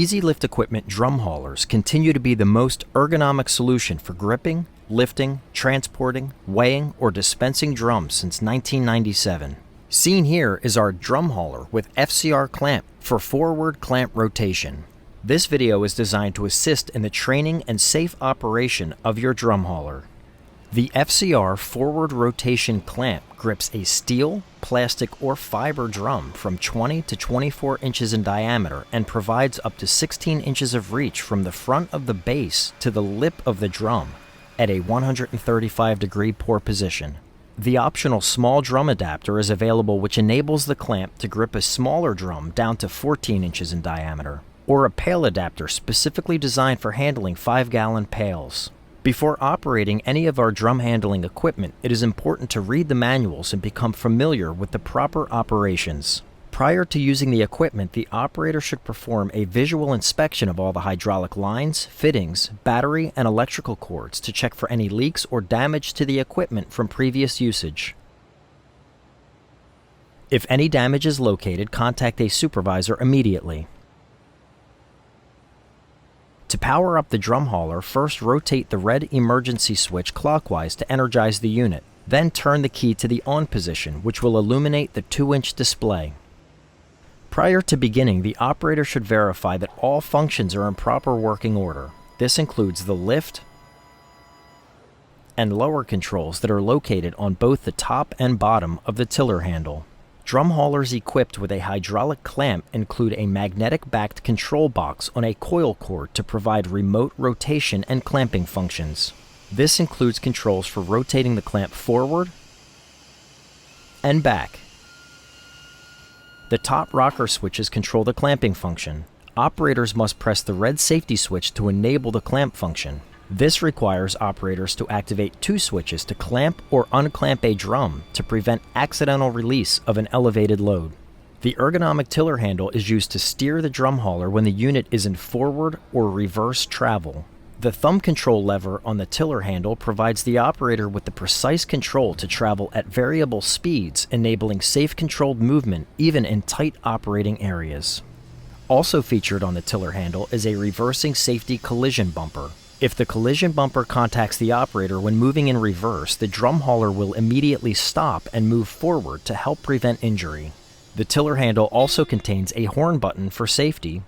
Easy lift equipment drum haulers continue to be the most ergonomic solution for gripping, lifting, transporting, weighing, or dispensing drums since 1997. Seen here is our drum hauler with FCR clamp for forward clamp rotation. This video is designed to assist in the training and safe operation of your drum hauler. The FCR Forward Rotation Clamp grips a steel, plastic, or fiber drum from 20 to 24 inches in diameter and provides up to 16 inches of reach from the front of the base to the lip of the drum at a 135-degree pour position. The optional small drum adapter is available, which enables the clamp to grip a smaller drum down to 14 inches in diameter, or a pail adapter specifically designed for handling 5-gallon pails. Before operating any of our drum handling equipment, it is important to read the manuals and become familiar with the proper operations. Prior to using the equipment, the operator should perform a visual inspection of all the hydraulic lines, fittings, battery, and electrical cords to check for any leaks or damage to the equipment from previous usage. If any damage is located, contact a supervisor immediately. To power up the drum hauler, first rotate the red emergency switch clockwise to energize the unit. Then turn the key to the on position, which will illuminate the 2-inch display. Prior to beginning, the operator should verify that all functions are in proper working order. This includes the lift and lower controls that are located on both the top and bottom of the tiller handle. Drum haulers equipped with a hydraulic clamp include a magnetic-backed control box on a coil cord to provide remote rotation and clamping functions. This includes controls for rotating the clamp forward and back. The top rocker switches control the clamping function. Operators must press the red safety switch to enable the clamp function. This requires operators to activate 2 switches to clamp or unclamp a drum to prevent accidental release of an elevated load. The ergonomic tiller handle is used to steer the drum hauler when the unit is in forward or reverse travel. The thumb control lever on the tiller handle provides the operator with the precise control to travel at variable speeds, enabling safe controlled movement even in tight operating areas. Also featured on the tiller handle is a reversing safety collision bumper. If the collision bumper contacts the operator when moving in reverse, the drum hauler will immediately stop and move forward to help prevent injury. The tiller handle also contains a horn button for safety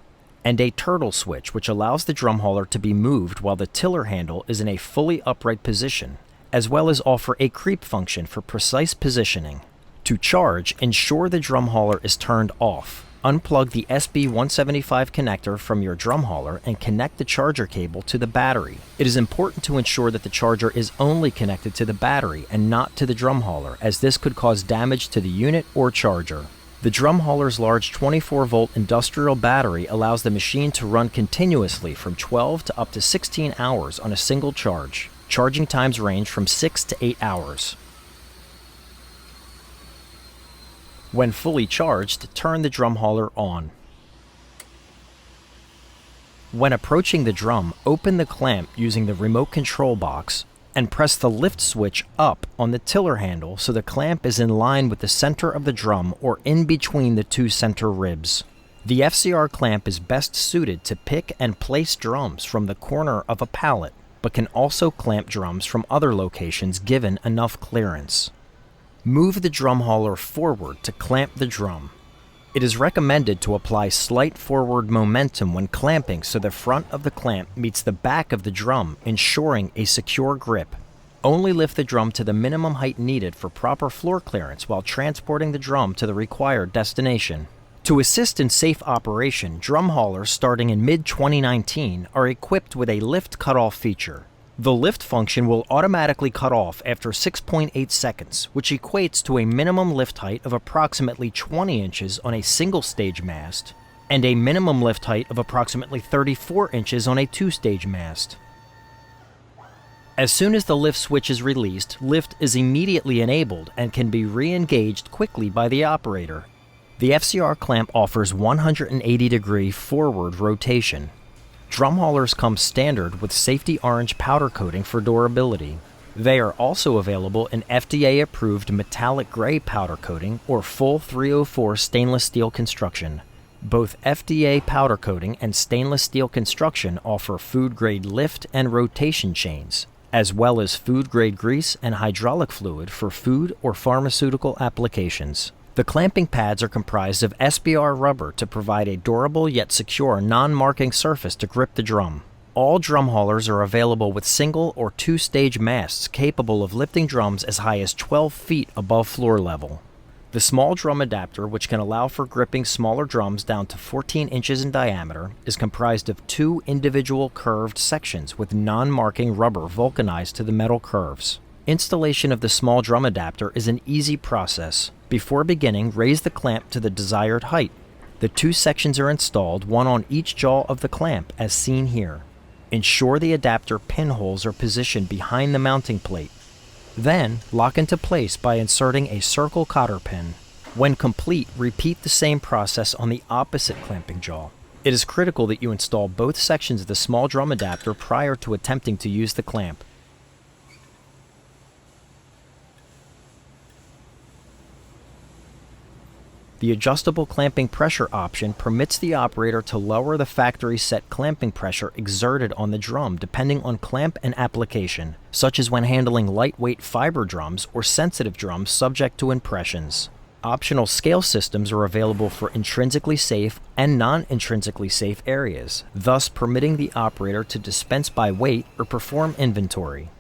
and a turtle switch, which allows the drum hauler to be moved while the tiller handle is in a fully upright position, as well as offer a creep function for precise positioning. To charge, ensure the drum hauler is turned off. Unplug the SB175 connector from your drum hauler and connect the charger cable to the battery. It is important to ensure that the charger is only connected to the battery and not to the drum hauler, as this could cause damage to the unit or charger. The drum hauler's large 24-volt industrial battery allows the machine to run continuously from 12 to up to 16 hours on a single charge. Charging times range from 6 to 8 hours. When fully charged, turn the drum hauler on. When approaching the drum, open the clamp using the remote control box and press the lift switch up on the tiller handle so the clamp is in line with the center of the drum or in between the 2 center ribs. The FCR clamp is best suited to pick and place drums from the corner of a pallet, but can also clamp drums from other locations given enough clearance. Move the drum hauler forward to clamp the drum. It is recommended to apply slight forward momentum when clamping so the front of the clamp meets the back of the drum, ensuring a secure grip. Only lift the drum to the minimum height needed for proper floor clearance while transporting the drum to the required destination. To assist in safe operation, drum haulers starting in mid-2019 are equipped with a lift cutoff feature. The lift function will automatically cut off after 6.8 seconds, which equates to a minimum lift height of approximately 20 inches on a single-stage mast and a minimum lift height of approximately 34 inches on a 2-stage mast. As soon as the lift switch is released, lift is immediately enabled and can be re-engaged quickly by the operator. The FCR clamp offers 180-degree forward rotation. Drum haulers come standard with safety orange powder coating for durability. They are also available in FDA-approved metallic gray powder coating or full 304 stainless steel construction. Both FDA powder coating and stainless steel construction offer food-grade lift and rotation chains, as well as food-grade grease and hydraulic fluid for food or pharmaceutical applications. The clamping pads are comprised of SBR rubber to provide a durable yet secure non-marking surface to grip the drum. All drum haulers are available with single or two-stage masts capable of lifting drums as high as 12 feet above floor level. The small drum adapter, which can allow for gripping smaller drums down to 14 inches in diameter, is comprised of two individual curved sections with non-marking rubber vulcanized to the metal curves. Installation of the small drum adapter is an easy process. Before beginning, raise the clamp to the desired height. The two sections are installed, one on each jaw of the clamp, as seen here. Ensure the adapter pinholes are positioned behind the mounting plate. Then, lock into place by inserting a circle cotter pin. When complete, repeat the same process on the opposite clamping jaw. It is critical that you install both sections of the small drum adapter prior to attempting to use the clamp. The adjustable clamping pressure option permits the operator to lower the factory set clamping pressure exerted on the drum depending on clamp and application, such as when handling lightweight fiber drums or sensitive drums subject to impressions. Optional scale systems are available for intrinsically safe and non-intrinsically safe areas, thus permitting the operator to dispense by weight or perform inventory.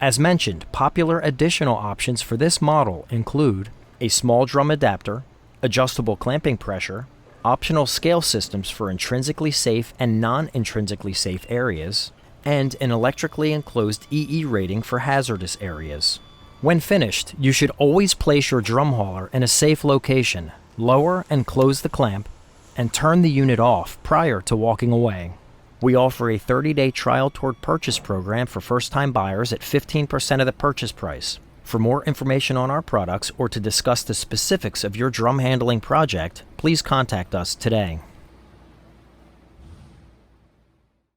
As mentioned, popular additional options for this model include a small drum adapter, adjustable clamping pressure, optional scale systems for intrinsically safe and non-intrinsically safe areas, and an electrically enclosed EE rating for hazardous areas. When finished, you should always place your drum hauler in a safe location, lower and close the clamp, and turn the unit off prior to walking away. We offer a 30-day trial toward purchase program for first-time buyers at 15% of the purchase price. For more information on our products or to discuss the specifics of your drum handling project, please contact us today.